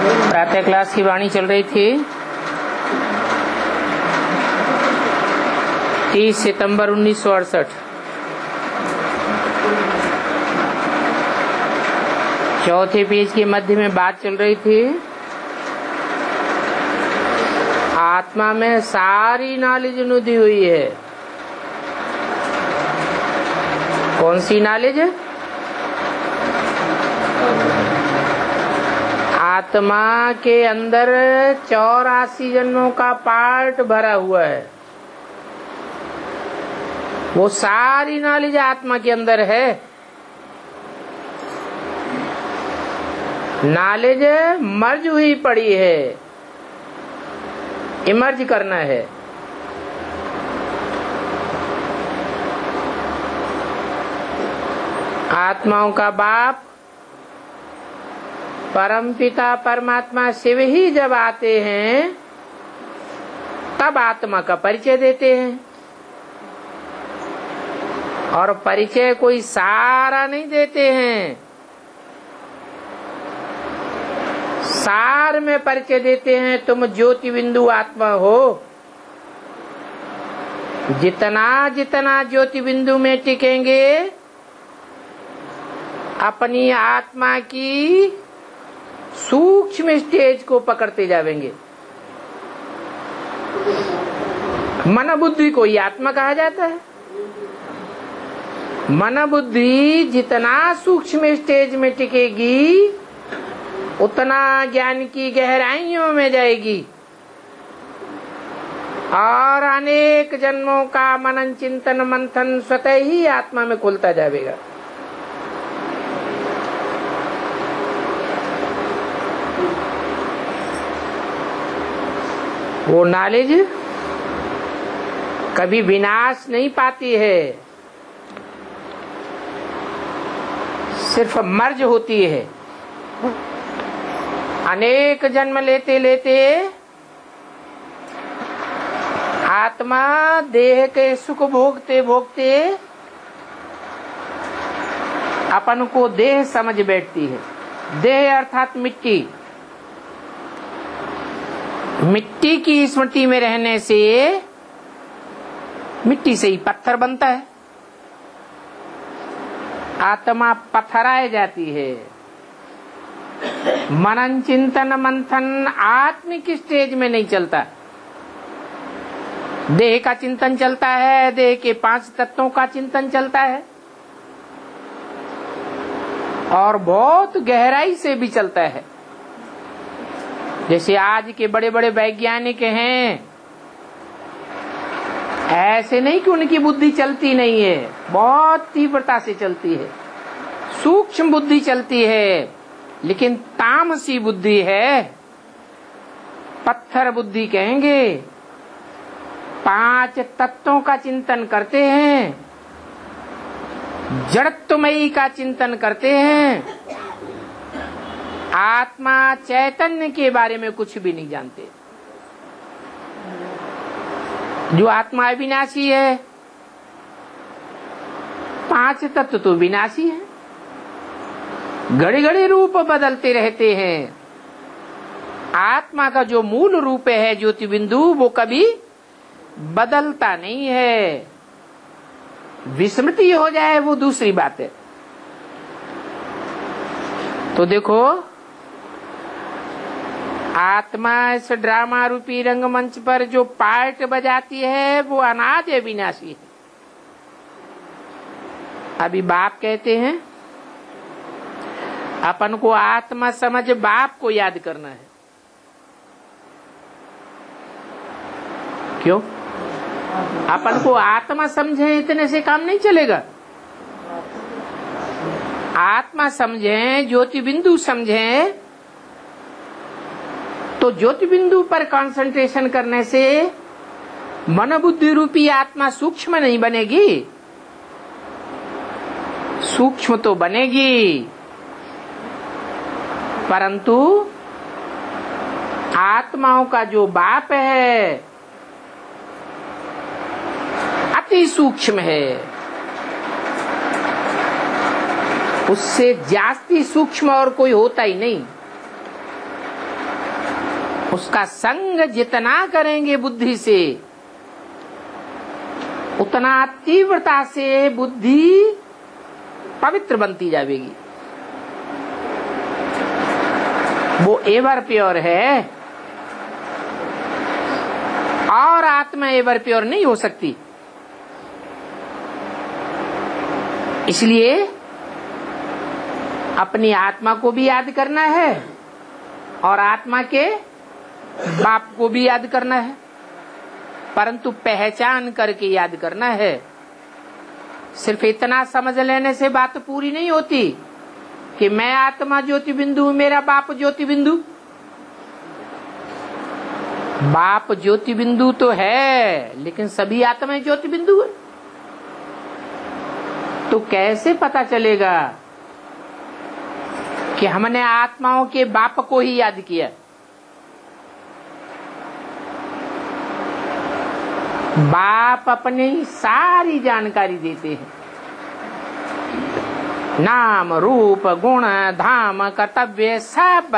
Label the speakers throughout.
Speaker 1: प्रातः क्लास की वाणी चल रही थी 30 सितंबर 1968। चौथे पेज के मध्य में बात चल रही थी आत्मा में सारी नॉलेज नुदी हुई है। कौन सी नॉलेज? आत्मा के अंदर 84 जन्मों का पार्ट भरा हुआ है। वो सारी नॉलेज आत्मा के अंदर है। नॉलेज मर्ज हुई पड़ी है, इमर्ज करना है। आत्माओं का बाप परमपिता परमात्मा शिव ही जब आते हैं तब आत्मा का परिचय देते हैं। और परिचय कोई सारा नहीं देते हैं, सार में परिचय देते हैं। तुम ज्योति बिंदु आत्मा हो। जितना जितना ज्योति बिंदु में टिकेंगे अपनी आत्मा की सूक्ष्म स्टेज को पकड़ते जाएंगे। मन बुद्धि को ही आत्मा कहा जाता है। मन बुद्धि जितना सूक्ष्म स्टेज में टिकेगी उतना ज्ञान की गहराइयों में जाएगी और अनेक जन्मों का मनन चिंतन मंथन स्वतः ही आत्मा में खुलता जाएगा। वो नॉलेज कभी विनाश नहीं पाती है, सिर्फ मर्ज होती है। अनेक जन्म लेते लेते आत्मा देह के सुख भोगते भोगते अपन को देह समझ बैठती है। देह अर्थात मिट्टी। मिट्टी की स्मृति में रहने से मिट्टी से ही पत्थर बनता है। आत्मा पत्थराए जाती है। मनन चिंतन मंथन आत्मिक स्टेज में नहीं चलता। देह का चिंतन चलता है, देह के 5 तत्वों का चिंतन चलता है और बहुत गहराई से भी चलता है। जैसे आज के बड़े बड़े वैज्ञानिक हैं, ऐसे नहीं कि उनकी बुद्धि चलती नहीं है, बहुत तीव्रता से चलती है, सूक्ष्म बुद्धि चलती है, लेकिन तामसी बुद्धि है, पत्थर बुद्धि कहेंगे। 5 तत्वों का चिंतन करते हैं, जड़त्वमयी का चिंतन करते हैं, आत्मा चैतन्य के बारे में कुछ भी नहीं जानते। जो आत्मा विनाशी है, 5 तत्व तो विनाशी है, घड़ी घड़ी रूप बदलते रहते हैं। आत्मा का जो मूल रूप है ज्योति बिंदु, वो कभी बदलता नहीं है। विस्मृति हो जाए वो दूसरी बात है। तो देखो, आत्मा इस ड्रामा रूपी रंगमंच पर जो पार्ट बजाती है वो अनादि अविनाशी है। अभी बाप कहते हैं अपन को आत्मा समझ बाप को याद करना है। क्यों? अपन को आत्मा समझे इतने से काम नहीं चलेगा। आत्मा समझे, ज्योति बिंदु समझे, तो ज्योति बिंदु पर कंसंट्रेशन करने से मन बुद्धि रूपी आत्मा सूक्ष्म नहीं बनेगी। सूक्ष्म तो बनेगी, परंतु आत्माओं का जो बाप है अति सूक्ष्म है। उससे जास्ती सूक्ष्म और कोई होता ही नहीं। उसका संग जितना करेंगे बुद्धि से, उतना तीव्रता से बुद्धि पवित्र बनती जाएगी। वो एवर प्योर है और आत्मा एवर प्योर नहीं हो सकती। इसलिए अपनी आत्मा को भी याद करना है और आत्मा के बाप को भी याद करना है, परंतु पहचान करके याद करना है। सिर्फ इतना समझ लेने से बात पूरी नहीं होती कि मैं आत्मा ज्योति बिंदु हूं, मेरा बाप ज्योति बिंदु। बाप ज्योति बिंदु तो है, लेकिन सभी आत्माएं ज्योति बिंदु है। तो कैसे पता चलेगा कि हमने आत्माओं के बाप को ही याद किया? बाप अपनी सारी जानकारी देते हैं, नाम रूप गुण धाम कर्तव्य सब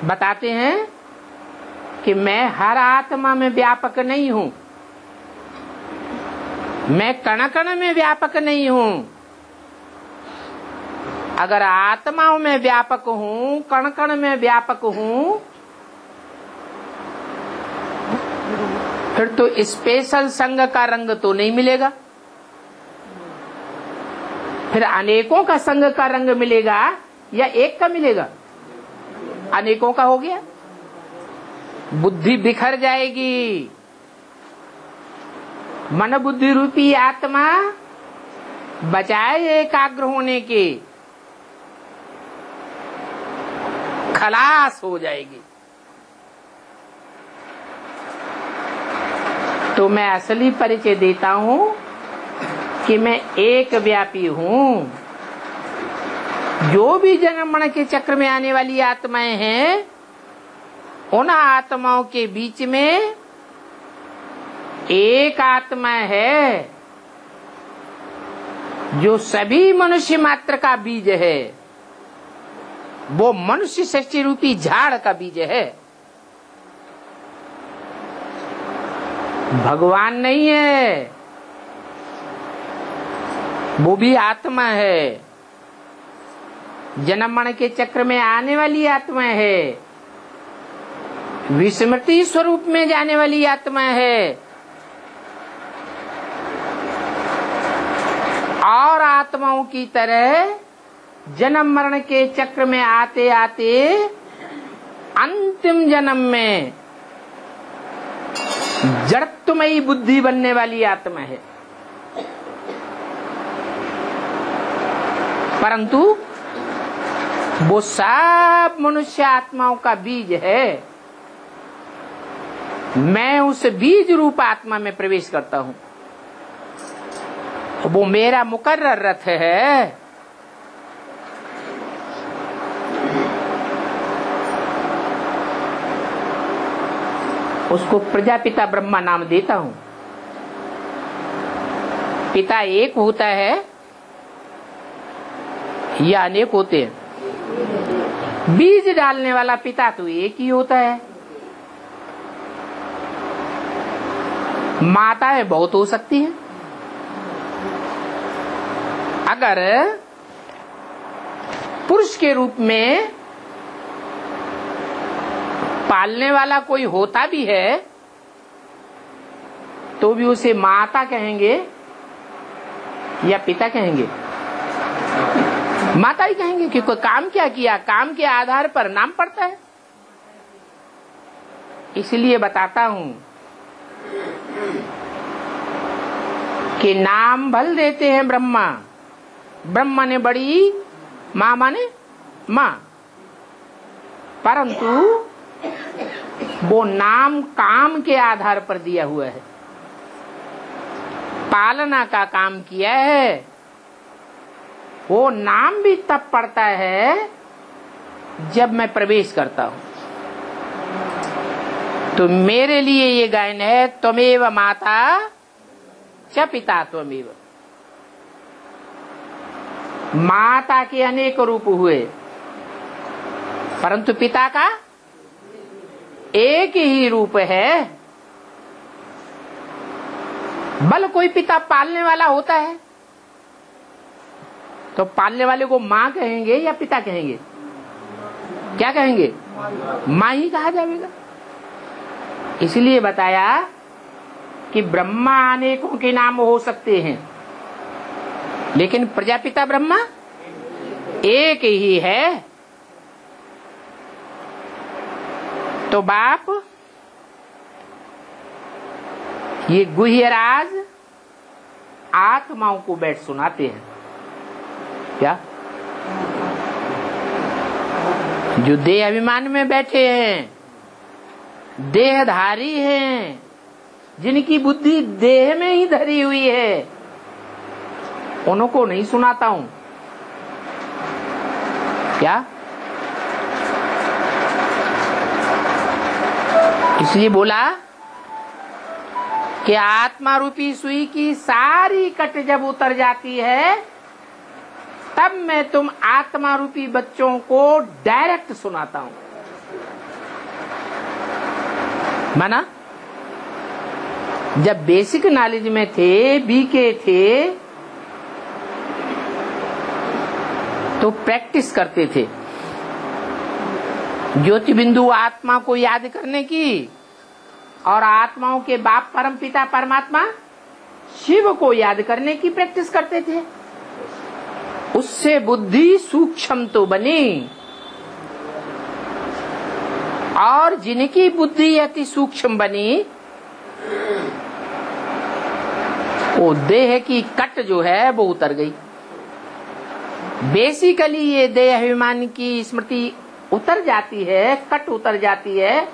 Speaker 1: बताते हैं कि मैं हर आत्मा में व्यापक नहीं हूं, मैं कण कण में व्यापक नहीं हूं। अगर आत्माओं में व्यापक हूं, कण कण में व्यापक हूं, फिर तो स्पेशल संग का रंग तो नहीं मिलेगा, फिर अनेकों का संग का रंग मिलेगा या एक का मिलेगा? अनेकों का हो गया, बुद्धि बिखर जाएगी। मन बुद्धि रूपी आत्मा बचाए एकाग्र होने के, खलास हो जाएगी। तो मैं असली परिचय देता हूं कि मैं एक व्यापी हूं। जो भी जन्म मरण के चक्र में आने वाली आत्माएं हैं, उन आत्माओं के बीच में एक आत्मा है जो सभी मनुष्य मात्र का बीज है। वो मनुष्य सृष्टि रूपी झाड़ का बीज है, भगवान नहीं है। वो भी आत्मा है, जन्म मरण के चक्र में आने वाली आत्मा है, विस्मृति स्वरूप में जाने वाली आत्मा है। और आत्माओं की तरह जन्म मरण के चक्र में आते आते अंतिम जन्म में जड़त्वमयी बुद्धि बनने वाली आत्मा है। परंतु वो सब मनुष्य आत्माओं का बीज है। मैं उस बीज रूप आत्मा में प्रवेश करता हूं, वो मेरा मुकर्रर रथ है। उसको प्रजापिता ब्रह्मा नाम देता हूं। पिता एक होता है या अनेक होते हैं? बीज डालने वाला पिता तो एक ही होता है। माताएं बहुत हो सकती हैं। अगर पुरुष के रूप में पालने वाला कोई होता भी है तो भी उसे माता कहेंगे या पिता कहेंगे? माता ही कहेंगे, क्योंकि काम क्या किया, काम के आधार पर नाम पड़ता है। इसलिए बताता हूं कि नाम भल देते हैं ब्रह्मा। ब्रह्मा ने बड़ी, मां माने मां, परंतु वो नाम काम के आधार पर दिया हुआ है। पालना का काम किया है, वो नाम भी तब पड़ता है जब मैं प्रवेश करता हूं। तो मेरे लिए ये गायन है, त्वमेव माता च पिता त्वमेव। माता के अनेक रूप हुए, परंतु पिता का एक ही रूप है। बल कोई पिता पालने वाला होता है तो पालने वाले को माँ कहेंगे या पिता कहेंगे? क्या कहेंगे? माँ ही कहा जाएगा। इसलिए बताया कि ब्रह्मा अनेकों के नाम हो सकते हैं, लेकिन प्रजापिता ब्रह्मा एक ही है। तो बाप ये गुह्यराज आत्माओं को बैठ सुनाते हैं। क्या? जो देह अभिमान में बैठे हैं, देहधारी हैं, जिनकी बुद्धि देह में ही धरी हुई है, उनको नहीं सुनाता हूं। क्या? इसलिए बोला कि आत्मा रूपी सुई की सारी कट जब उतर जाती है, तब मैं तुम आत्मा रूपी बच्चों को डायरेक्ट सुनाता हूं। माना जब बेसिक नॉलेज में थे, बीके थे, तो प्रैक्टिस करते थे ज्योति बिंदु आत्मा को याद करने की, और आत्माओं के बाप परम पिता परमात्मा शिव को याद करने की प्रैक्टिस करते थे। उससे बुद्धि सूक्ष्म तो बनी, और जिनकी बुद्धि अति सूक्ष्म बनी, वो देह की कट जो है वो उतर गई। बेसिकली ये देह अभिमान की स्मृति उतर जाती है, कट उतर जाती है।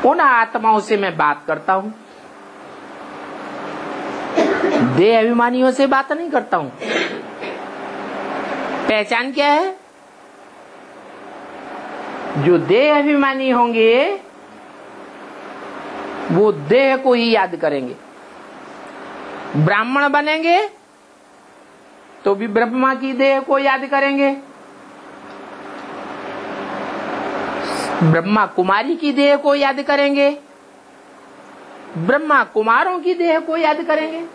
Speaker 1: उन आत्माओं से मैं बात करता हूं, देह अभिमानियों से बात नहीं करता हूं। पहचान क्या है? जो देह अभिमानी होंगे वो देह को ही याद करेंगे। ब्राह्मण बनेंगे तो भी ब्रह्मा की देह को याद करेंगे, ब्रह्मा कुमारी की देह को याद करेंगे, ब्रह्मा कुमारों की देह को याद करेंगे।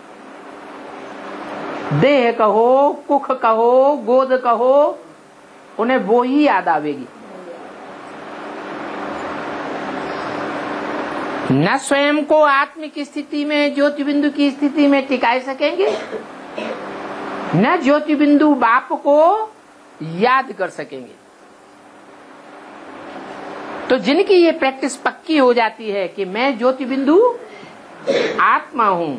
Speaker 1: देह कहो, कुख कहो, गोद कहो, उन्हें वो ही याद आवेगी। न स्वयं को आत्मिक स्थिति में, ज्योति बिंदु की स्थिति में टिकाए सकेंगे, न ज्योति बिंदु बाप को याद कर सकेंगे। तो जिनकी ये प्रैक्टिस पक्की हो जाती है कि मैं ज्योति बिंदु आत्मा हूं,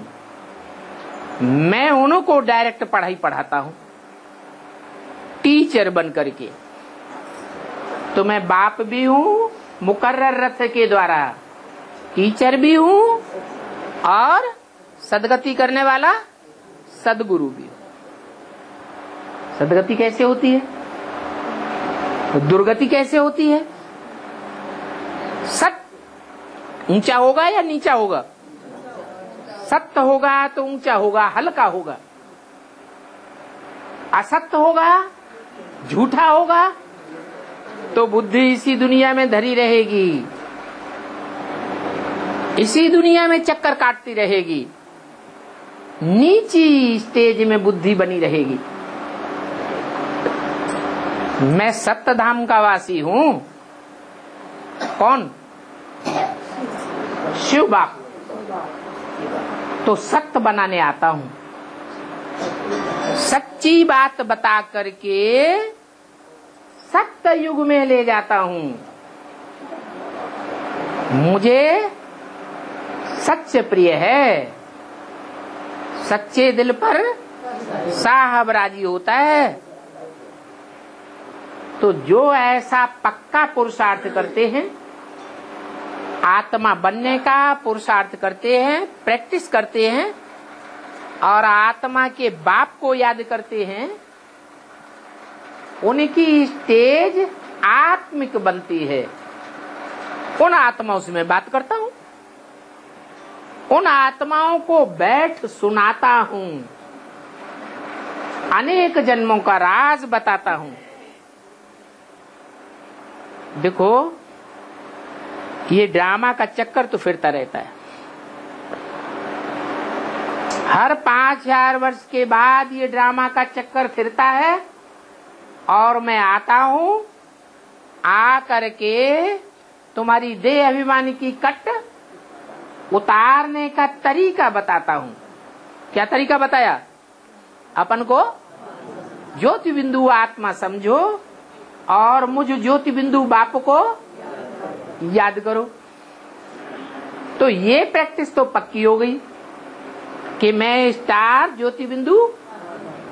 Speaker 1: मैं उनको डायरेक्ट पढ़ाई पढ़ाता हूं टीचर बन करके, तो मैं बाप भी हूं मुकर्रर रथ के द्वारा, टीचर भी हूं और सदगति करने वाला सदगुरु भी हूं। सदगति कैसे होती है? दुर्गति कैसे होती है? सत ऊंचा होगा या नीचा होगा? सत्य होगा तो ऊंचा होगा, हल्का होगा। असत्य होगा, झूठा होगा, तो बुद्धि इसी दुनिया में धरी रहेगी, इसी दुनिया में चक्कर काटती रहेगी, नीची स्टेज में बुद्धि बनी रहेगी। मैं सत्य धाम का वासी हूं। कौन? शिव बाप। तो सत्य बनाने आता हूं, सच्ची बात बता करके सत्य युग में ले जाता हूं। मुझे सच्चे प्रिय है, सच्चे दिल पर साहब राजी होता है। तो जो ऐसा पक्का पुरुषार्थ करते हैं, आत्मा बनने का पुरुषार्थ करते हैं, प्रैक्टिस करते हैं, और आत्मा के बाप को याद करते हैं, उनकी स्टेज आत्मिक बनती है। उन आत्माओं से मैं बात करता हूं, उन आत्माओं को बैठ सुनाता हूं, अनेक जन्मों का राज बताता हूं। देखो ये ड्रामा का चक्कर तो फिरता रहता है। हर 5000 वर्ष के बाद ये ड्रामा का चक्कर फिरता है और मैं आता हूं, आ करके तुम्हारी देह अभिमानी की कट उतारने का तरीका बताता हूं। क्या तरीका बताया? अपन को ज्योति बिंदु आत्मा समझो और मुझ ज्योति बिंदु बाप को याद करो। तो ये प्रैक्टिस तो पक्की हो गई कि मैं स्टार ज्योति बिंदु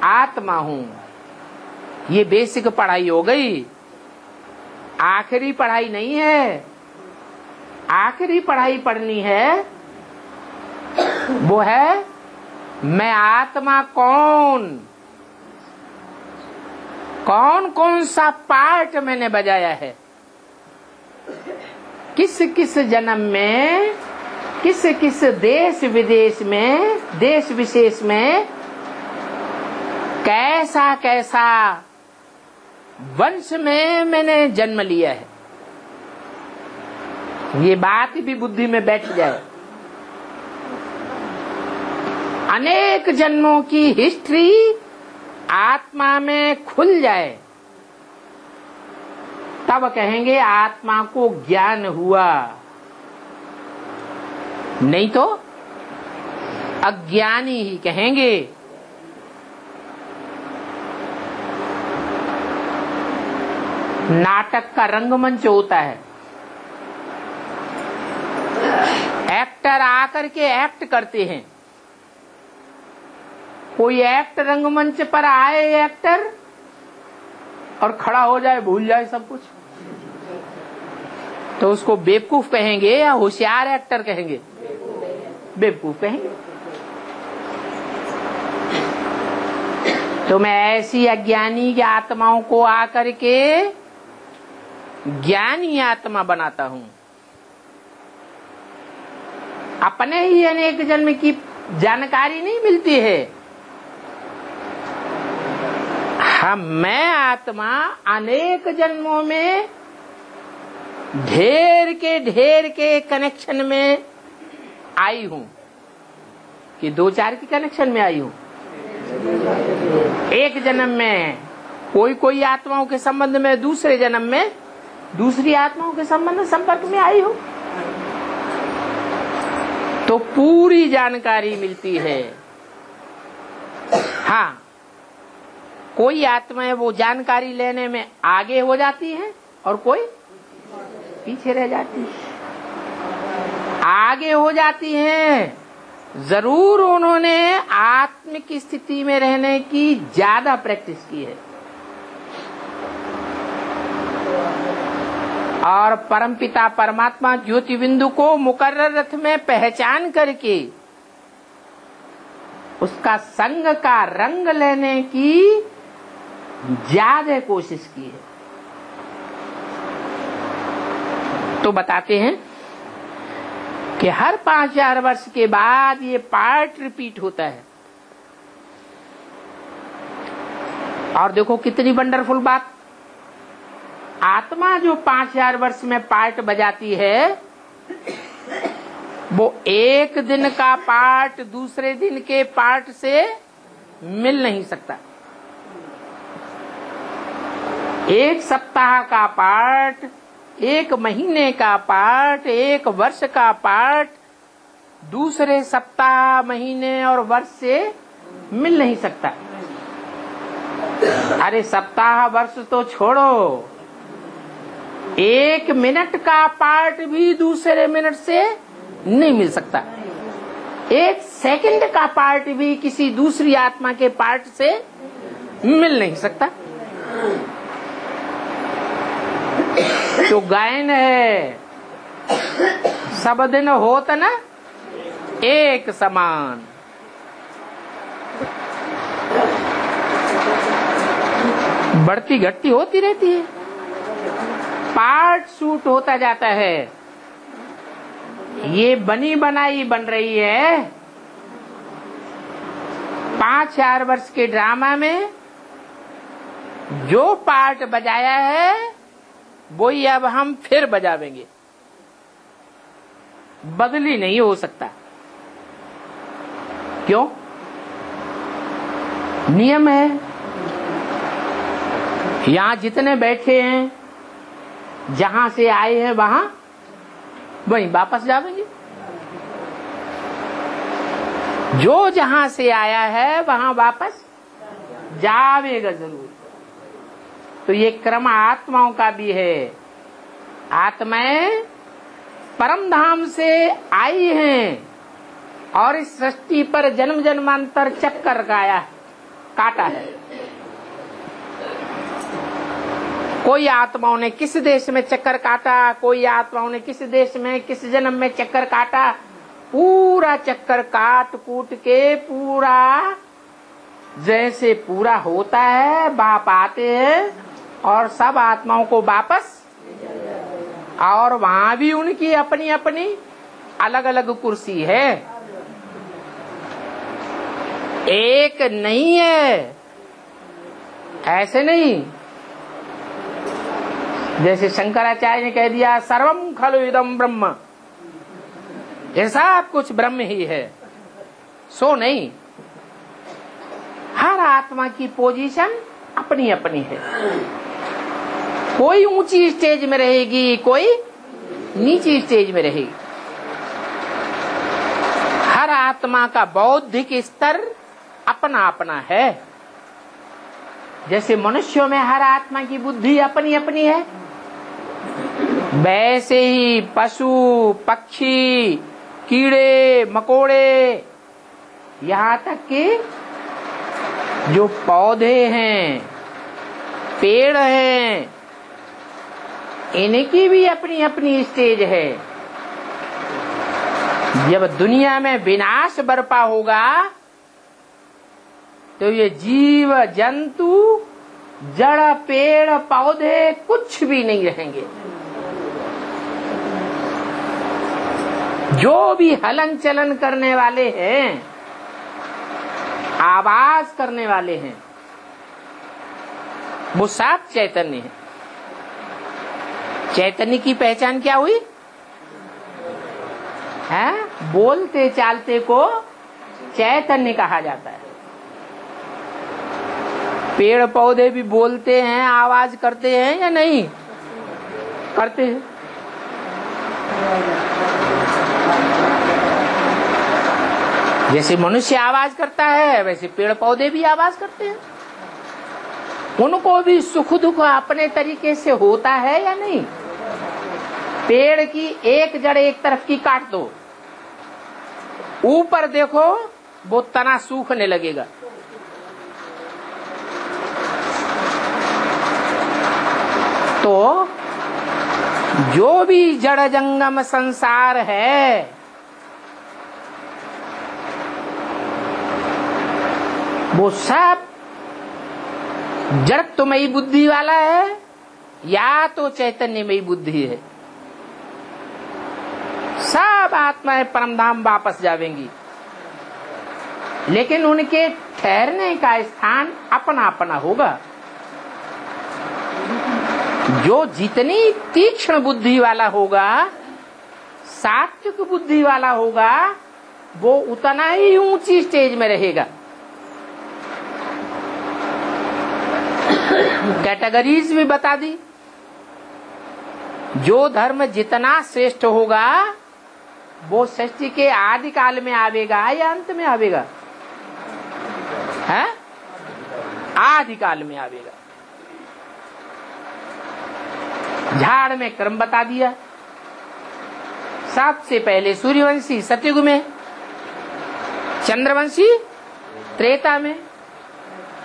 Speaker 1: आत्मा हूं। ये बेसिक पढ़ाई हो गई, आखिरी पढ़ाई नहीं है। आखिरी पढ़ाई पढ़नी है वो है मैं आत्मा कौन कौन सा पार्ट मैंने बजाया है, किस किस जन्म में, किस किस देश विदेश में, देश विशेष में कैसा कैसा वंश में मैंने जन्म लिया है। ये बात भी बुद्धि में बैठ जाए। अनेक जन्मों की हिस्ट्री आत्मा में खुल जाए, तब कहेंगे आत्मा को ज्ञान हुआ, नहीं तो अज्ञानी ही कहेंगे। नाटक का रंगमंच होता है, एक्टर आकर के एक्ट करते हैं। कोई एक्ट रंगमंच पर आए एक्टर और खड़ा हो जाए, भूल जाए सब कुछ, तो उसको बेवकूफ कहेंगे या होशियार एक्टर कहेंगे? बेवकूफ कहेंगे। तो मैं ऐसी अज्ञानी की आत्माओं को आकर के ज्ञानी आत्मा बनाता हूं। अपने ही अनेक जन्म की जानकारी नहीं मिलती है। मैं आत्मा अनेक जन्मों में ढेर के कनेक्शन में आई हूं कि 2-4 के कनेक्शन में आई हूं। एक जन्म में कोई आत्माओं के संबंध में, दूसरे जन्म में दूसरी आत्माओं के संबंध संपर्क में आई हूं, तो पूरी जानकारी मिलती है। हाँ, कोई आत्माएं वो जानकारी लेने में आगे हो जाती हैं और कोई पीछे रह जाती है। आगे हो जाती हैं, जरूर उन्होंने आत्मिक स्थिति में रहने की ज्यादा प्रैक्टिस की है और परमपिता परमात्मा ज्योति बिंदु को मुकर्रर रथ में पहचान करके उसका संग का रंग लेने की ज्यादा कोशिश की है। तो बताते हैं कि हर 5000 वर्ष के बाद ये पार्ट रिपीट होता है। और देखो कितनी वंडरफुल बात, आत्मा जो 5000 वर्ष में पार्ट बजाती है, वो एक दिन का पार्ट दूसरे दिन के पार्ट से मिल नहीं सकता। एक सप्ताह का पार्ट, एक महीने का पार्ट, एक वर्ष का पार्ट दूसरे सप्ताह, महीने और वर्ष से मिल नहीं सकता। अरे सप्ताह वर्ष तो छोड़ो, एक मिनट का पार्ट भी दूसरे मिनट से नहीं मिल सकता। एक सेकंड का पार्ट भी किसी दूसरी आत्मा के पार्ट से मिल नहीं सकता। तो गायन है, सब दिन होत न एक समान। बढ़ती घटती होती रहती है, पार्ट शूट होता जाता है। ये बनी बनाई बन रही है। 5000 वर्ष के ड्रामा में जो पार्ट बजाया है वही अब हम फिर बजावेंगे, बदली नहीं हो सकता। क्यों? नियम है। यहां जितने बैठे हैं, जहां से आए हैं वहां वहीं वापस जावेंगे। जो जहां से आया है वहां वापस जावेगा जरूर। तो ये क्रम आत्माओं का भी है। आत्माएं परम धाम से आई हैं और इस सृष्टि पर जन्म जन्मांतर चक्कर काटा है। कोई आत्माओं ने किस देश में चक्कर काटा, कोई आत्माओं ने किस देश में किस जन्म में चक्कर काटा, पूरा चक्कर काट कूट के पूरा जैसे पूरा होता है बाप आते हैं और सब आत्माओं को वापस, और वहां भी उनकी अपनी अपनी अलग अलग कुर्सी है, एक नहीं है। ऐसे नहीं जैसे शंकराचार्य ने कह दिया सर्वम खलु इदम ब्रह्म, ये सब कुछ ब्रह्म ही है, सो नहीं। हर आत्मा की पोजीशन अपनी अपनी है। कोई ऊंची स्टेज में रहेगी, कोई नीची स्टेज में रहेगी। हर आत्मा का बौद्धिक स्तर अपना अपना है। जैसे मनुष्यों में हर आत्मा की बुद्धि अपनी अपनी है, वैसे ही पशु पक्षी कीड़े मकोड़े यहाँ तक कि जो पौधे हैं पेड़ हैं, इनकी भी अपनी अपनी स्टेज है। जब दुनिया में विनाश बरपा होगा तो ये जीव जंतु जड़ पेड़ पौधे कुछ भी नहीं रहेंगे। जो भी हलन चलन करने वाले हैं, आवाज करने वाले हैं, वो सब चैतन्य है। चैतन्य की पहचान क्या हुई है? बोलते चालते को चैतन्य कहा जाता है। पेड़ पौधे भी बोलते हैं, आवाज करते हैं या नहीं करते हैं? जैसे मनुष्य आवाज करता है वैसे पेड़ पौधे भी आवाज करते हैं। उनको भी सुख दुख अपने तरीके से होता है या नहीं? पेड़ की एक जड़ एक तरफ की काट दो, ऊपर देखो वो तना सूखने लगेगा। तो जो भी जड़ जंगम संसार है वो सब जड़त्वमयी बुद्धि वाला है या तो चैतन्यमयी बुद्धि है। सब आत्माएं परमधाम वापस जावेंगी, लेकिन उनके ठहरने का स्थान अपना अपना होगा। जो जितनी तीक्ष्ण बुद्धि वाला होगा, सात्विक बुद्धि वाला होगा, वो उतना ही ऊंची स्टेज में रहेगा। कैटेगरीज भी बता दी। जो धर्म जितना श्रेष्ठ होगा वो सृष्टि के आदि काल में आवेगा या अंत में आवेगा? है आदि काल में आवेगा। झाड़ में क्रम बता दिया। सबसे पहले सूर्यवंशी सतयुग में, चंद्रवंशी त्रेता में,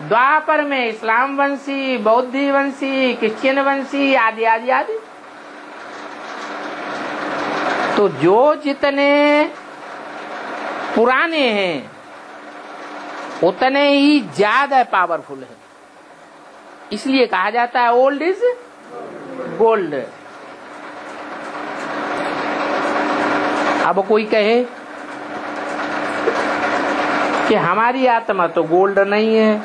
Speaker 1: द्वापर में इस्लाम वंशी, बौद्धी वंशी, क्रिश्चियन वंशी आदि आदि आदि। तो जो जितने पुराने हैं उतने ही ज्यादा पावरफुल है। इसलिए कहा जाता है ओल्ड इज गोल्ड। अब कोई कहे कि हमारी आत्मा तो गोल्ड नहीं है,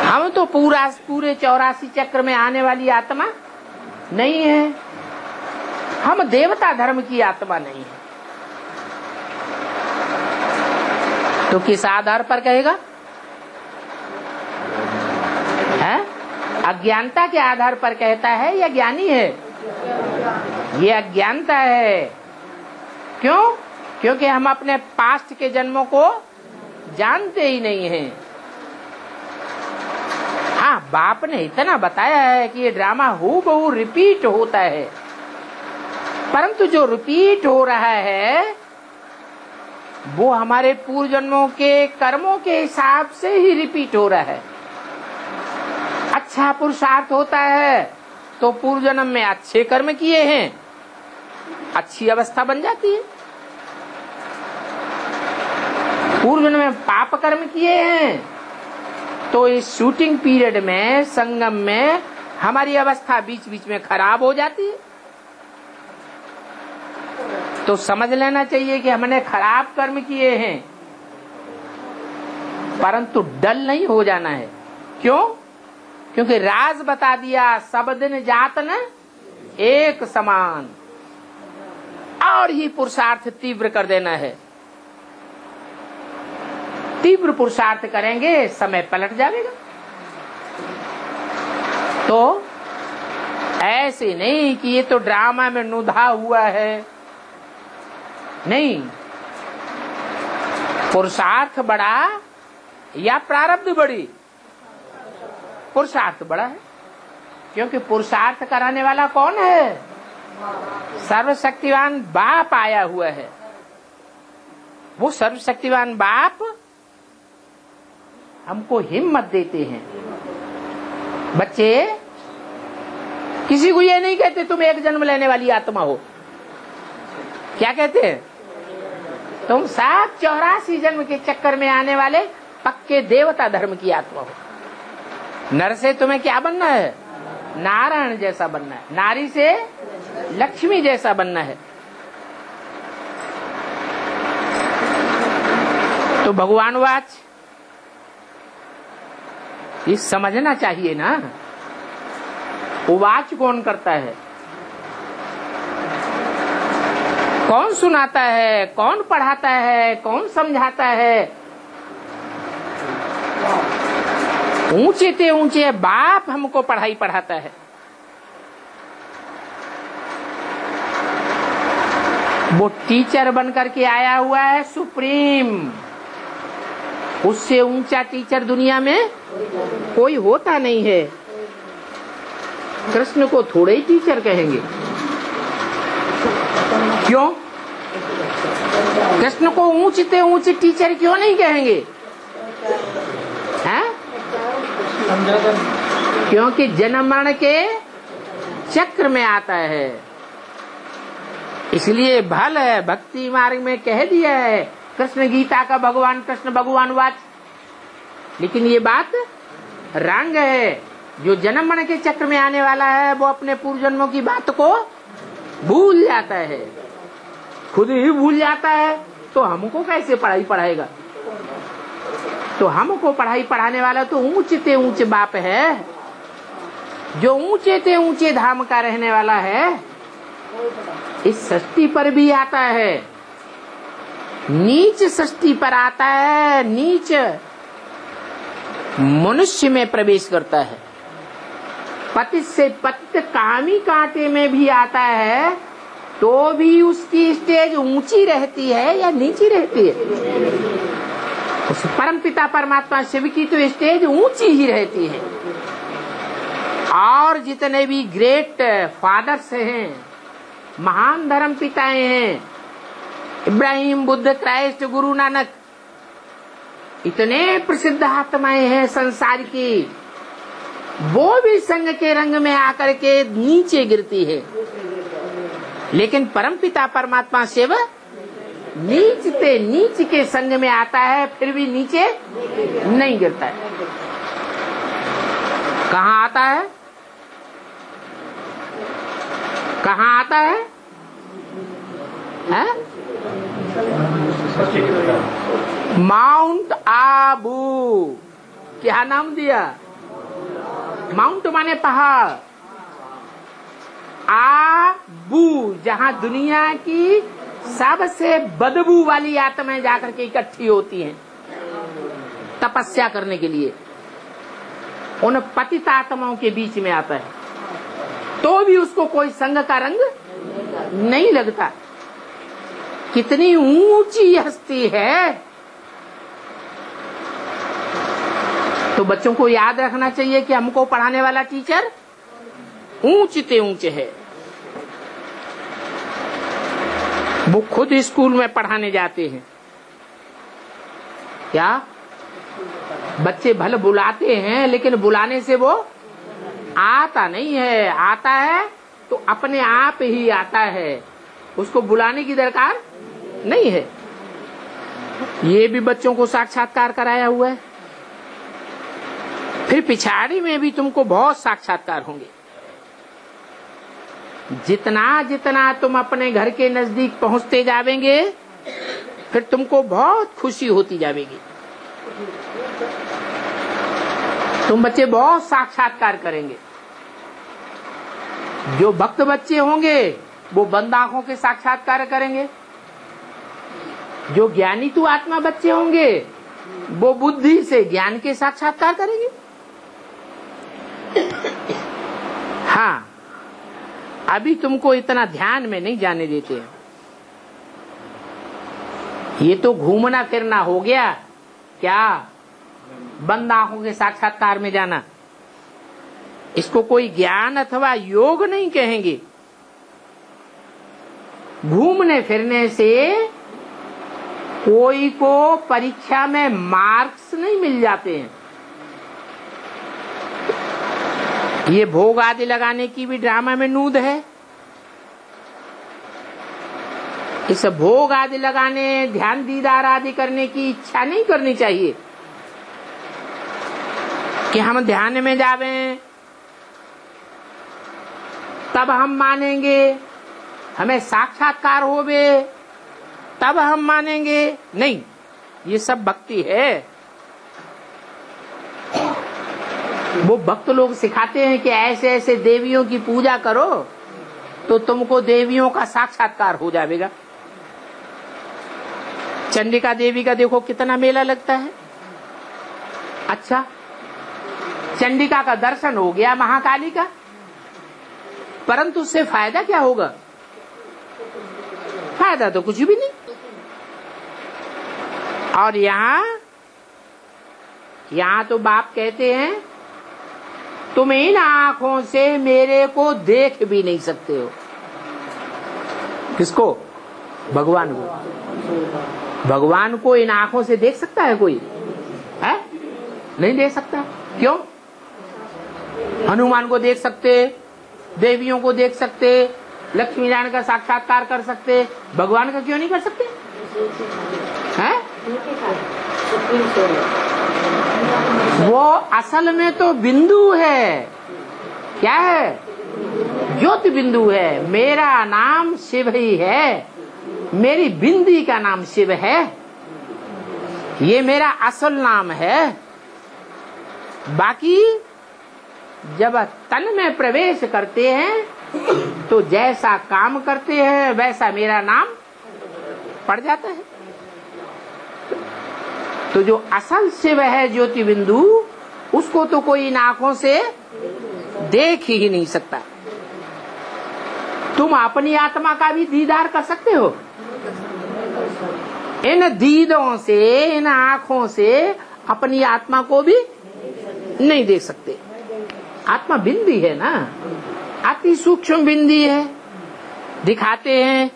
Speaker 1: हम तो पूरे 84 चक्र में आने वाली आत्मा नहीं है। हम देवता धर्म की आत्मा नहीं है। तो किस आधार पर कहेगा? है? अज्ञानता के आधार पर कहता है या ज्ञानी है? ये अज्ञानता है। क्यों? क्योंकि हम अपने पास्ट के जन्मों को जानते ही नहीं हैं। हाँ, बाप ने इतना बताया है कि ये ड्रामा हूबहू रिपीट होता है, परंतु जो रिपीट हो रहा है वो हमारे पूर्व जन्मों के कर्मों के हिसाब से ही रिपीट हो रहा है। अच्छा पुरुषार्थ होता है तो पूर्व जन्म में अच्छे कर्म किए हैं, अच्छी अवस्था बन जाती है। पूर्व जन्म में पाप कर्म किए हैं तो इस शूटिंग पीरियड में, संगम में हमारी अवस्था बीच बीच में खराब हो जाती है। तो समझ लेना चाहिए कि हमने खराब कर्म किए हैं, परंतु डल नहीं हो जाना है। क्यों? क्योंकि राज बता दिया, सब दिन जातन एक समान, और ही पुरुषार्थ तीव्र कर देना है। तीव्र पुरुषार्थ करेंगे, समय पलट जाएगा। तो ऐसे नहीं कि ये तो ड्रामा में नुधा हुआ है, नहीं। पुरुषार्थ बड़ा या प्रारब्ध बड़ी? पुरुषार्थ बड़ा है, क्योंकि पुरुषार्थ कराने वाला कौन है? सर्वशक्तिवान बाप आया हुआ है। वो सर्वशक्तिवान बाप हमको हिम्मत देते हैं। बच्चे किसी को ये नहीं कहते तुम एक जन्म लेने वाली आत्मा हो। क्या कहते हैं? तुम 84 जन्म के चक्कर में आने वाले पक्के देवता धर्म की आत्मा हो। नर से तुम्हें क्या बनना है? नारायण जैसा बनना है। नारी से लक्ष्मी जैसा बनना है। तो भगवान वाच ये समझना चाहिए ना, उवाच कौन करता है, कौन सुनाता है, कौन पढ़ाता है, कौन समझाता है? ऊंचे ते ऊंचे बाप हमको पढ़ाई पढ़ाता है। वो टीचर बनकर के आया हुआ है, सुप्रीम। उससे ऊंचा टीचर दुनिया में कोई होता नहीं है। कृष्ण को थोड़े ही टीचर कहेंगे। क्यों? कृष्ण को ऊंचे ऊंचे टीचर क्यों नहीं कहेंगे? हैं? क्योंकि जन्म मरण के चक्र में आता है। इसलिए भल है भक्ति मार्ग में कह दिया है कृष्ण गीता का भगवान कृष्ण भगवान वाच। लेकिन ये बात रंग है। जो जन्म मरण के चक्र में आने वाला है वो अपने पूर्व जन्मों की बात को भूल जाता है, खुद ही भूल जाता है। तो हमको कैसे पढ़ाई पढ़ाएगा? तो हमको पढ़ाई पढ़ाने वाला तो ऊंचे ते ऊंचे बाप है, जो ऊंचे ते ऊंचे धाम का रहने वाला है। इस सृष्टि पर भी आता है, नीच सृष्टि पर आता है, नीच मनुष्य में प्रवेश करता है। पतित से पतित कामी कांटे में भी आता है, तो भी उसकी स्टेज ऊंची रहती है या नीची रहती है? उस परमपिता परमात्मा शिव की तो स्टेज ऊंची ही रहती है। और जितने भी ग्रेट फादर्स हैं, महान धर्म पिताएं हैं, इब्राहिम, बुद्ध, क्राइस्ट, गुरु नानक, इतने प्रसिद्ध आत्माएं हैं संसार की, वो भी संग के रंग में आकर के नीचे गिरती है। लेकिन परमपिता परमात्मा शिव नीच से नीच के संग में आता है, फिर भी नीचे नहीं गिरता है। कहाँ आता है? कहाँ आता है? माउंट आबू। क्या नाम दिया? माउंट माने पहाड़, आबू जहां दुनिया की सबसे बदबू वाली आत्माएं जाकर के इकट्ठी होती हैं तपस्या करने के लिए, उन पतित आत्माओं के बीच में आता है, तो भी उसको कोई संग का रंग नहीं लगता। कितनी ऊंची हस्ती है। तो बच्चों को याद रखना चाहिए कि हमको पढ़ाने वाला टीचर ऊंचे ऊंचे है। वो खुद स्कूल में पढ़ाने जाते हैं, क्या बच्चे भले बुलाते हैं, लेकिन बुलाने से वो आता नहीं है। आता है तो अपने आप ही आता है, उसको बुलाने की दरकार नहीं है। ये भी बच्चों को साक्षात्कार कराया हुआ है। फिर पिछाड़ी में भी तुमको बहुत साक्षात्कार होंगे। जितना जितना तुम अपने घर के नजदीक पहुंचते जावेंगे, फिर तुमको बहुत खुशी होती जाएगी। तुम बच्चे बहुत साक्षात्कार करेंगे। जो भक्त बच्चे होंगे वो बंद आंखों के साक्षात्कार करेंगे। जो ज्ञानी तू आत्मा बच्चे होंगे वो बुद्धि से ज्ञान के साक्षात्कार करेंगे। हाँ, अभी तुमको इतना ध्यान में नहीं जाने देते हैं। ये तो घूमना फिरना हो गया, क्या बंद आंखों के साक्षात्कार में जाना। इसको कोई ज्ञान अथवा योग नहीं कहेंगे। घूमने फिरने से कोई को परीक्षा में मार्क्स नहीं मिल जाते हैं। ये भोग आदि लगाने की भी ड्रामा में नूद है। इस भोग आदि लगाने, ध्यान दीदार आदि करने की इच्छा नहीं करनी चाहिए कि हम ध्यान में जावें तब हम मानेंगे, हमें साक्षात्कार होवे तब हम मानेंगे। नहीं, ये सब भक्ति है। वो भक्त लोग सिखाते हैं कि ऐसे ऐसे देवियों की पूजा करो तो तुमको देवियों का साक्षात्कार हो जाएगा। चंडिका देवी का देखो कितना मेला लगता है। अच्छा, चंडिका का दर्शन हो गया, महाकाली का, परंतु उससे फायदा क्या होगा? फायदा तो कुछ भी नहीं। और यहाँ तो बाप कहते हैं तुम इन आंखों से मेरे को देख भी नहीं सकते हो। किसको? भगवान को। भगवान को इन आंखों से देख सकता है कोई? है? नहीं देख सकता। क्यों? हनुमान को देख सकते, देवियों को देख सकते, लक्ष्मी नारायण का साक्षात्कार कर सकते, भगवान का क्यों नहीं कर सकते? हैं? वो असल में तो बिंदु है। क्या है? ज्योति बिंदु है। मेरा नाम शिव ही है, मेरी बिंदी का नाम शिव है, ये मेरा असल नाम है। बाकी जब तन में प्रवेश करते हैं तो जैसा काम करते हैं वैसा मेरा नाम पड़ जाता है। तो जो असल शिव है ज्योति बिंदु, उसको तो कोई इन आंखों से देख ही नहीं सकता। तुम अपनी आत्मा का भी दीदार कर सकते हो। इन दीदों से, इन आंखों से अपनी आत्मा को भी नहीं देख सकते। आत्मा बिंदी है ना, अति सूक्ष्म बिंदी है। दिखाते हैं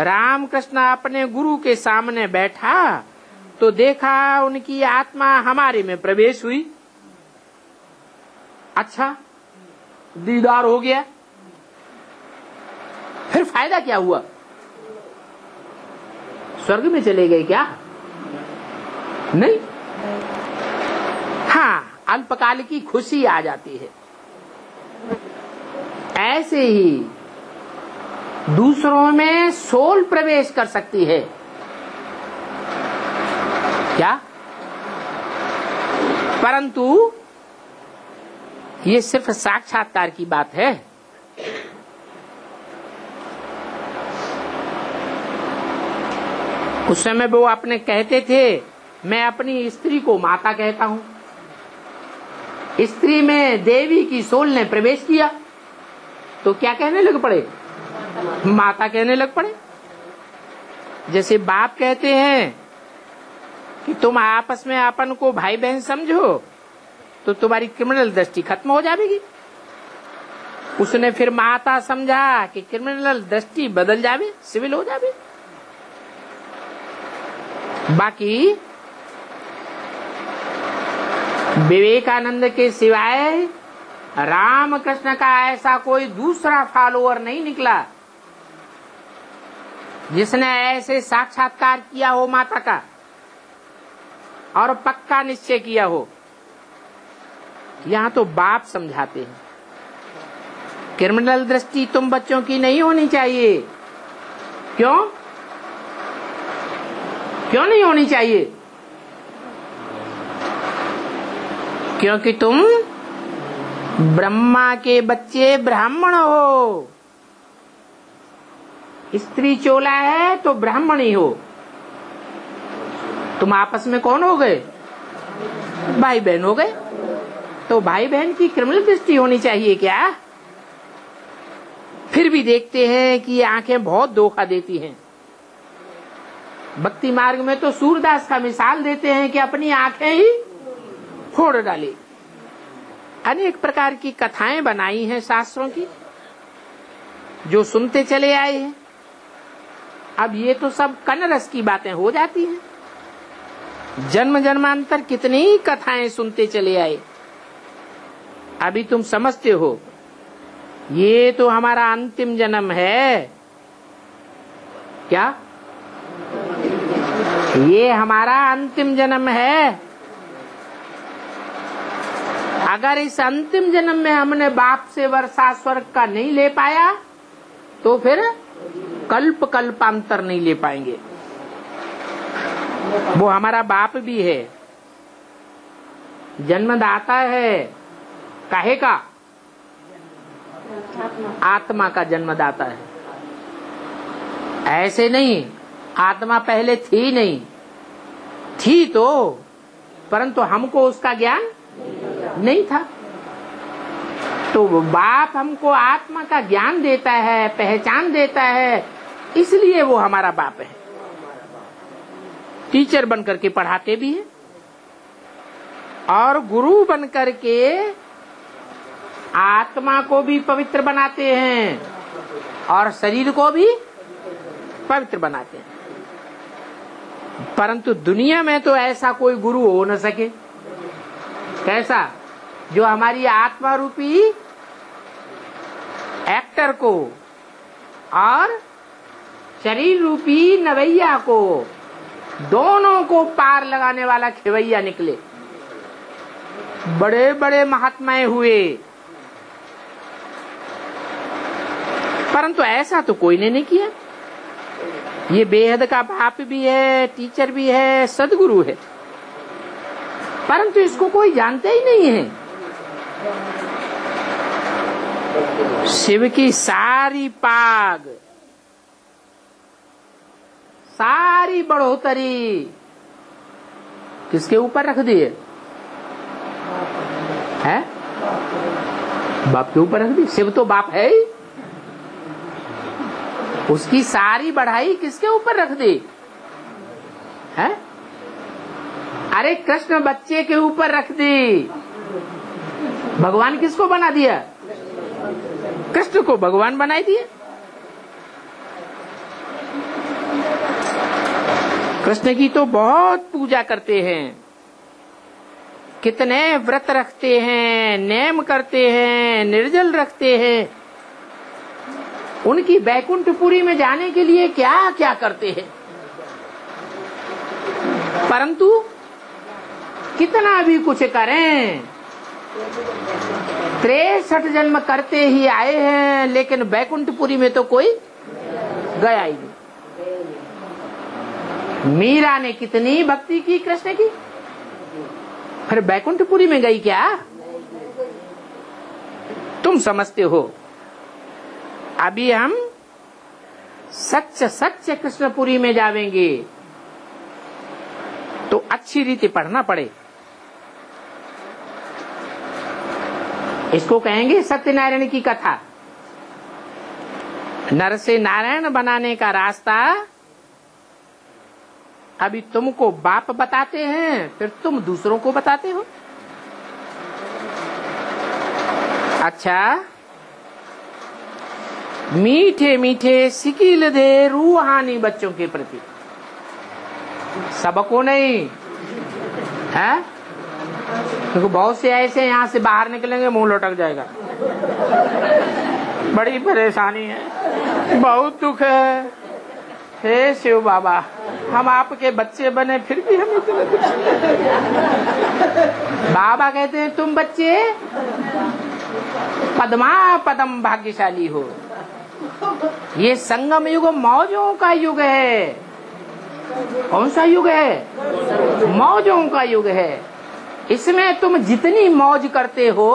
Speaker 1: रामकृष्ण अपने गुरु के सामने बैठा तो देखा उनकी आत्मा हमारे में प्रवेश हुई। अच्छा, दीदार हो गया, फिर फायदा क्या हुआ? स्वर्ग में चले गए क्या? नहीं। हाँ, अल्पकाल की खुशी आ जाती है। ऐसे ही दूसरों में सोल प्रवेश कर सकती है। क्या? परंतु ये सिर्फ साक्षात्कार की बात है। उस समय वो अपने कहते थे मैं अपनी स्त्री को माता कहता हूं। स्त्री में देवी की सोल ने प्रवेश किया तो क्या कहने लग पड़े? माता कहने लग पड़े। जैसे बाप कहते हैं कि तुम आपस में अपन को भाई बहन समझो तो तुम्हारी क्रिमिनल दृष्टि खत्म हो जाएगी। उसने फिर माता समझा कि क्रिमिनल दृष्टि बदल जावे, सिविल हो जावे। बाकी विवेकानंद के सिवाय रामकृष्ण का ऐसा कोई दूसरा फॉलोअर नहीं निकला जिसने ऐसे साक्षात्कार किया हो माता का और पक्का निश्चय किया हो। यहाँ तो बाप समझाते हैं क्रिमिनल दृष्टि तुम बच्चों की नहीं होनी चाहिए। क्यों नहीं होनी चाहिए? क्योंकि तुम ब्रह्मा के बच्चे ब्राह्मण हो। स्त्री चोला है तो ब्राह्मण ही हो। तुम आपस में कौन हो गए? भाई बहन हो गए। तो भाई बहन की क्रिमिनल दृष्टि होनी चाहिए क्या? फिर भी देखते हैं कि ये आंखें बहुत धोखा देती हैं। भक्ति मार्ग में तो सूरदास का मिसाल देते हैं कि अपनी आंखें ही फोड़ डाली। अनेक प्रकार की कथाएं बनाई हैं शास्त्रों की, जो सुनते चले आए हैं। अब ये तो सब कनरस की बातें हो जाती हैं। जन्म जन्मांतर कितनी कथाएं सुनते चले आए। अभी तुम समझते हो ये तो हमारा अंतिम जन्म है। क्या ये हमारा अंतिम जन्म है? अगर इस अंतिम जन्म में हमने बाप से वर्षा स्वर्ग का नहीं ले पाया तो फिर कल्प कल्पांतर नहीं ले पाएंगे। वो हमारा बाप भी है, जन्मदाता है। काहे का? आत्मा का जन्मदाता है। ऐसे नहीं, आत्मा पहले थी नहीं, थी तो, परंतु हमको उसका ज्ञान नहीं था। तो बाप हमको आत्मा का ज्ञान देता है, पहचान देता है, इसलिए वो हमारा बाप है। टीचर बनकर के पढ़ाते भी हैं और गुरु बनकर के आत्मा को भी पवित्र बनाते हैं और शरीर को भी पवित्र बनाते हैं। परंतु दुनिया में तो ऐसा कोई गुरु हो न सके। कैसा? जो हमारी आत्मा रूपी एक्टर को और शरीर रूपी नवैया को, दोनों को पार लगाने वाला खेवैया निकले। बड़े बड़े महात्माएं हुए, परंतु ऐसा तो कोई ने नहीं किया। ये बेहद का बाप भी है, टीचर भी है, सदगुरु है, परंतु इसको कोई जानते ही नहीं है। शिव की सारी पाग, सारी बढ़ोतरी किसके ऊपर रख दी है? बाप के ऊपर रख दी। शिव तो बाप है ही, उसकी सारी बढ़ाई किसके ऊपर रख दी है? अरे कृष्ण बच्चे के ऊपर रख दी। भगवान किसको बना दिया? कृष्ण को भगवान बनाई दिया। कृष्ण की तो बहुत पूजा करते हैं, कितने व्रत रखते हैं, नेम करते हैं, निर्जल रखते हैं। उनकी बैकुंठपुरी में जाने के लिए क्या क्या करते हैं, परंतु कितना भी कुछ करें, 63 जन्म करते ही आए हैं, लेकिन बैकुंठपुरी में तो कोई गया ही नहीं। मीरा ने कितनी भक्ति की कृष्ण की, फिर बैकुंठपुरी में गई क्या? तुम समझते हो। अभी हम सच्चे सच्चे कृष्णपुरी में जावेंगे तो अच्छी रीति पढ़ना पड़े। इसको कहेंगे सत्यनारायण की कथा। नर से नारायण बनाने का रास्ता अभी तुमको बाप बताते हैं, फिर तुम दूसरों को बताते हो। अच्छा, मीठे मीठे सिकील दे रूहानी बच्चों के प्रति, सबको नहीं है, क्योंकि बहुत से ऐसे यहाँ से बाहर निकलेंगे मुंह लटक जाएगा। बड़ी परेशानी है, बहुत दुख है। हे शिव बाबा, हम आपके बच्चे बने फिर भी हम इतने कुछ। बाबा कहते हैं तुम बच्चे पद्मा पदम भाग्यशाली हो। ये संगम युग मौजों का युग है। कौन सा युग है? मौजों का युग है। इसमें तुम जितनी मौज करते हो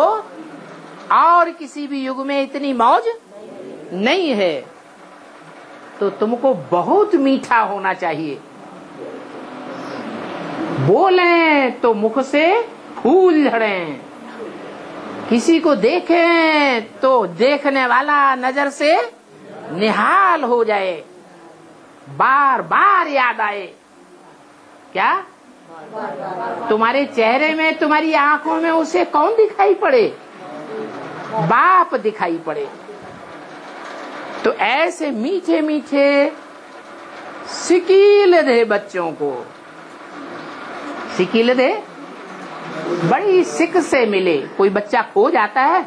Speaker 1: और किसी भी युग में इतनी मौज नहीं है, तो तुमको बहुत मीठा होना चाहिए। बोलें तो मुख से फूल झड़ें, किसी को देखें तो देखने वाला नजर से निहाल हो जाए, बार बार याद आए। क्या तुम्हारे चेहरे में, तुम्हारी आंखों में उसे कौन दिखाई पड़े? बाप दिखाई पड़े। तो ऐसे मीठे मीठे सिकील दे बच्चों को, सिकील दे बड़ी सिक से मिले। कोई बच्चा खो जाता है,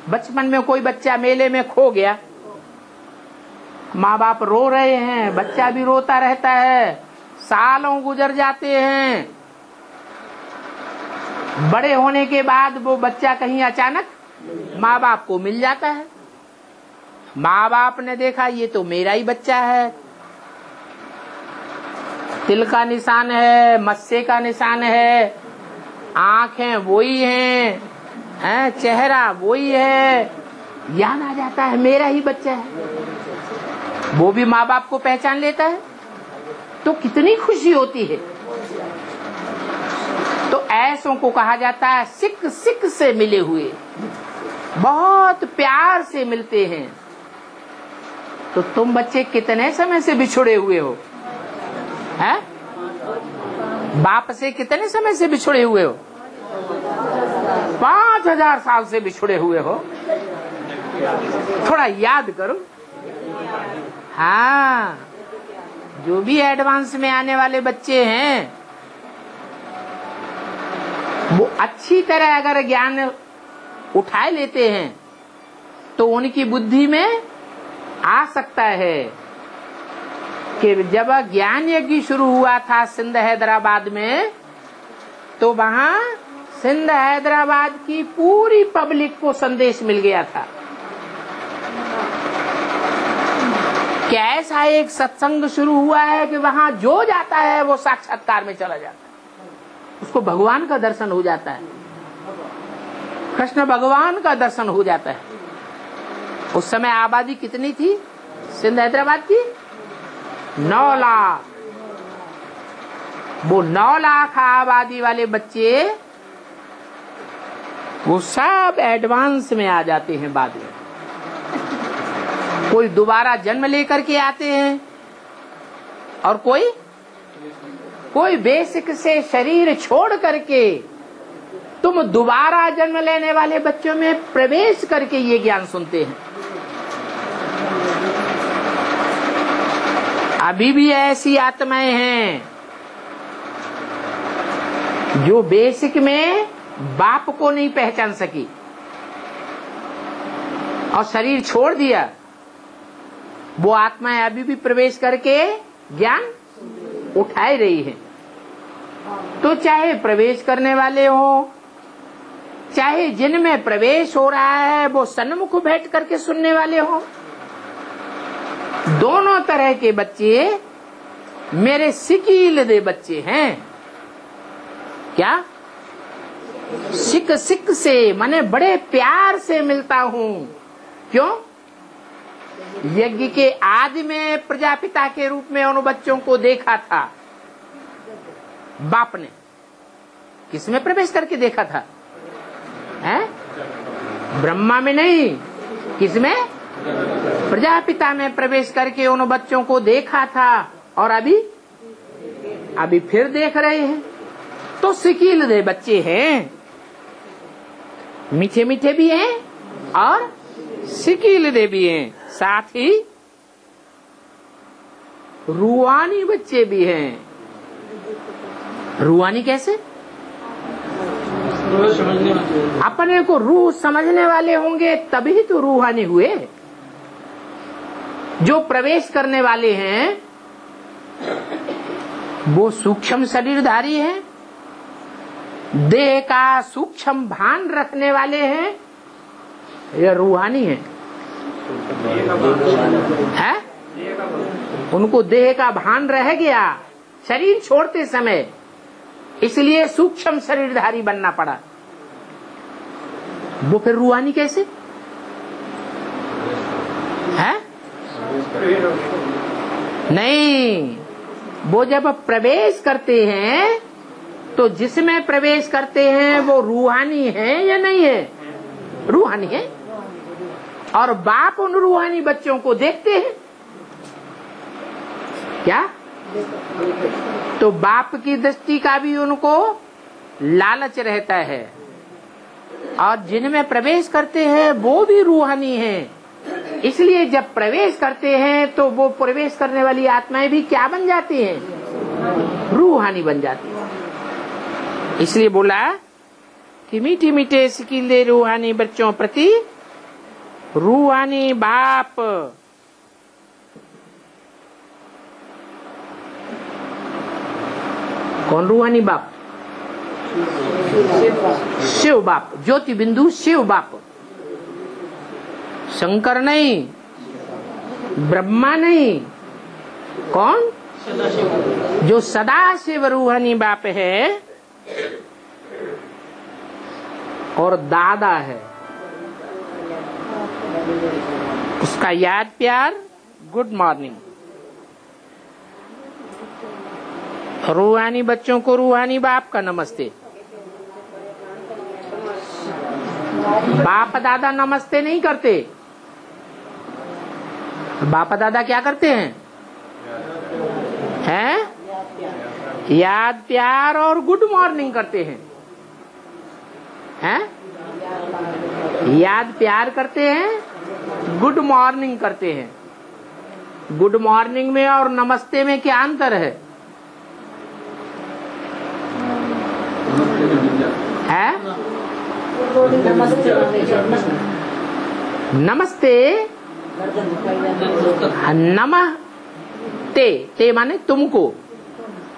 Speaker 1: बचपन में कोई बच्चा मेले में खो गया, माँ बाप रो रहे हैं, बच्चा भी रोता रहता है, सालों गुजर जाते हैं। बड़े होने के बाद वो बच्चा कहीं अचानक माँ बाप को मिल जाता है। माँ बाप ने देखा ये तो मेरा ही बच्चा है, तिल का निशान है, मस्से का निशान है, आंखें वही हैं, चेहरा वही है, याद आ जाता है मेरा ही बच्चा है। वो भी माँ बाप को पहचान लेता है तो कितनी खुशी होती है। तो ऐसों को कहा जाता है सिक सिक से मिले हुए, बहुत प्यार से मिलते हैं। तो तुम बच्चे कितने समय से बिछुड़े हुए हो? हैं? बाप से कितने समय से बिछुड़े हुए हो? 5000 साल से बिछुड़े हुए हो। थोड़ा याद करो। हाँ, जो भी एडवांस में आने वाले बच्चे हैं वो अच्छी तरह अगर ज्ञान उठाए लेते हैं तो उनकी बुद्धि में आ सकता है कि जब ज्ञान यज्ञ शुरू हुआ था सिंध हैदराबाद में, तो वहां सिंध हैदराबाद की पूरी पब्लिक को संदेश मिल गया था कि ऐसा एक सत्संग शुरू हुआ है कि वहां जो जाता है वो साक्षात्कार में चला जाता है, उसको भगवान का दर्शन हो जाता है, कृष्ण भगवान का दर्शन हो जाता है। उस समय आबादी कितनी थी सिंध हैदराबाद की? 9 लाख। वो 9 लाख आबादी वाले बच्चे वो सब एडवांस में आ जाते हैं बाद में। कोई दोबारा जन्म लेकर के आते हैं और कोई बेसिक से शरीर छोड़ करके तुम दोबारा जन्म लेने वाले बच्चों में प्रवेश करके ये ज्ञान सुनते हैं। अभी भी ऐसी आत्माएं हैं जो बेसिक में बाप को नहीं पहचान सकी और शरीर छोड़ दिया। वो आत्माएं अभी भी प्रवेश करके ज्ञान उठाए रही हैं। तो चाहे प्रवेश करने वाले हो, चाहे जिनमें प्रवेश हो रहा है वो सन्मुख बैठ करके सुनने वाले हो, दोनों तरह के बच्चे मेरे सिकील दे बच्चे हैं। क्या सिक सिक से, माने बड़े प्यार से मिलता हूँ। क्यों? यज्ञ के आदि में प्रजापिता के रूप में उन बच्चों को देखा था। बाप ने किसमें प्रवेश करके देखा था? हैं? ब्रह्मा में नहीं, किसमें? प्रजापिता में प्रवेश करके उन बच्चों को देखा था, और अभी फिर देख रहे हैं। तो सिकील दे बच्चे हैं, मीठे मीठे भी हैं और सिकील दे भी हैं, साथ ही रूहानी बच्चे भी हैं। रूहानी कैसे? अपने को रूह समझने वाले होंगे तभी तो रूहानी हुए। जो प्रवेश करने वाले हैं वो सूक्ष्म शरीरधारी हैं, देह का सूक्ष्म भान रखने वाले हैं, ये रूहानी है। उनको देह का भान रह गया शरीर छोड़ते समय, इसलिए सूक्ष्म शरीरधारी बनना पड़ा। वो फिर रूहानी कैसे है? नहीं, वो जब प्रवेश करते हैं तो जिसमें प्रवेश करते हैं वो रूहानी है या नहीं है? रूहानी है। और बाप उन रूहानी बच्चों को देखते हैं क्या? तो बाप की दृष्टि का भी उनको लालच रहता है, और जिनमें प्रवेश करते हैं वो भी रूहानी हैं। इसलिए जब प्रवेश करते हैं तो वो प्रवेश करने वाली आत्माएं भी क्या बन जाती हैं? रूहानी बन जाती हैं। इसलिए बोला कि मीठे मीठे सिकीले रूहानी बच्चों प्रति रूहानी बाप। कौन रूहानी बाप? शिव बाप, ज्योति बिंदु शिव बाप। शंकर नहीं, ब्रह्मा नहीं, कौन? जो सदा शिव रूहानी बाप है और दादा है। उसका याद प्यार, गुड मॉर्निंग। रूहानी बच्चों को रूहानी बाप का नमस्ते। बाप दादा नमस्ते नहीं करते। बाप दादा क्या करते हैं? याद प्यार और गुड मॉर्निंग करते हैं। याद प्यार करते हैं, गुड मॉर्निंग करते हैं। गुड मॉर्निंग में और नमस्ते में क्या अंतर है? नमस्ते, नमः ते माने तुमको,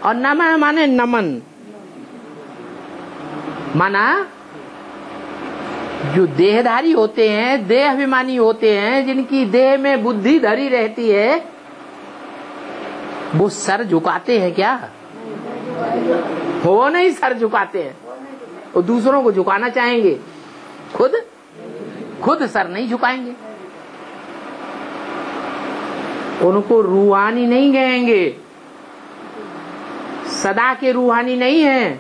Speaker 1: और नमः माने नमन। माना जो देहधारी होते हैं, देह अभिमानी होते हैं, जिनकी देह में बुद्धि धरी रहती है, वो सर झुकाते हैं क्या? वो नहीं सर झुकाते हैं, वो दूसरों को झुकाना चाहेंगे, खुद सर नहीं झुकाएंगे। उनको रूहानी नहीं कहेंगे, सदा के रूहानी नहीं है।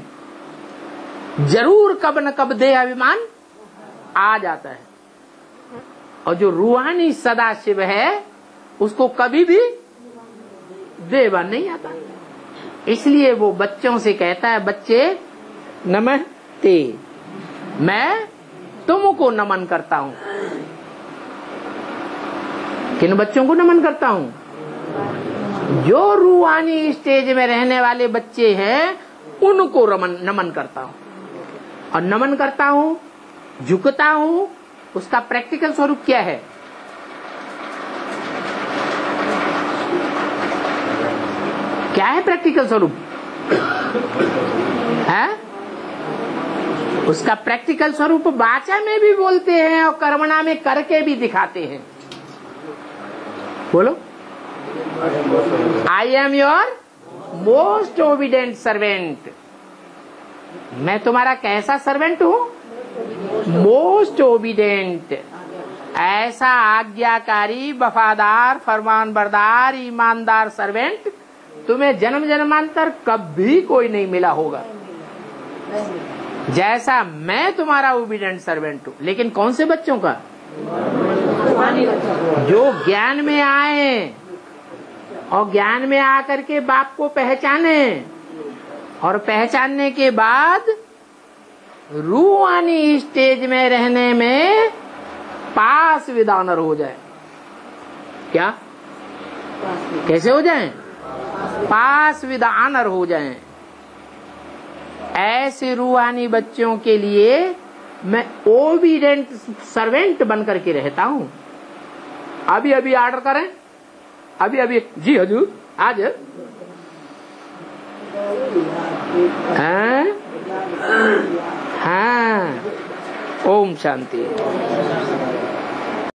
Speaker 1: जरूर कब न कब देह अभिमान आ जाता है, और जो रूहानी सदा शिव है उसको कभी भी देहभान नहीं आता। इसलिए वो बच्चों से कहता है, बच्चे नमस्ते, मैं तुमको नमन करता हूँ। किन बच्चों को नमन करता हूँ? जो रूहानी स्टेज में रहने वाले बच्चे हैं उनको नमन करता हूँ। और नमन करता हूँ, झुकता हूँ, उसका प्रैक्टिकल स्वरूप क्या है? क्या है प्रैक्टिकल स्वरूप? है उसका प्रैक्टिकल स्वरूप वाचा में भी बोलते हैं और कर्मणा में करके भी दिखाते हैं। बोलो, I am your most obedient servant. मैं तुम्हारा कैसा सर्वेंट हूँ? मोस्ट ओबीडेंट, ऐसा आज्ञाकारी, वफादार, फरमानबरदार, ईमानदार सर्वेंट तुम्हें जन्म जन्मांतर कभी कोई नहीं मिला होगा जैसा मैं तुम्हारा ओबीडेंट सर्वेंट हूँ। लेकिन कौन से बच्चों का? जो ज्ञान में आए और ज्ञान में आकर के बाप को पहचाने, और पहचानने के बाद रूहानी स्टेज में रहने में पास विद ऑनर हो जाए। क्या? कैसे हो जाएं? पास विद ऑनर हो जाएं। ऐसे रूहानी बच्चों के लिए मैं ओबीडेंट सर्वेंट बन करके रहता हूं। अभी अभी ऑर्डर करें, अभी अभी, जी हजूर आज। हाँ, ओम शांति।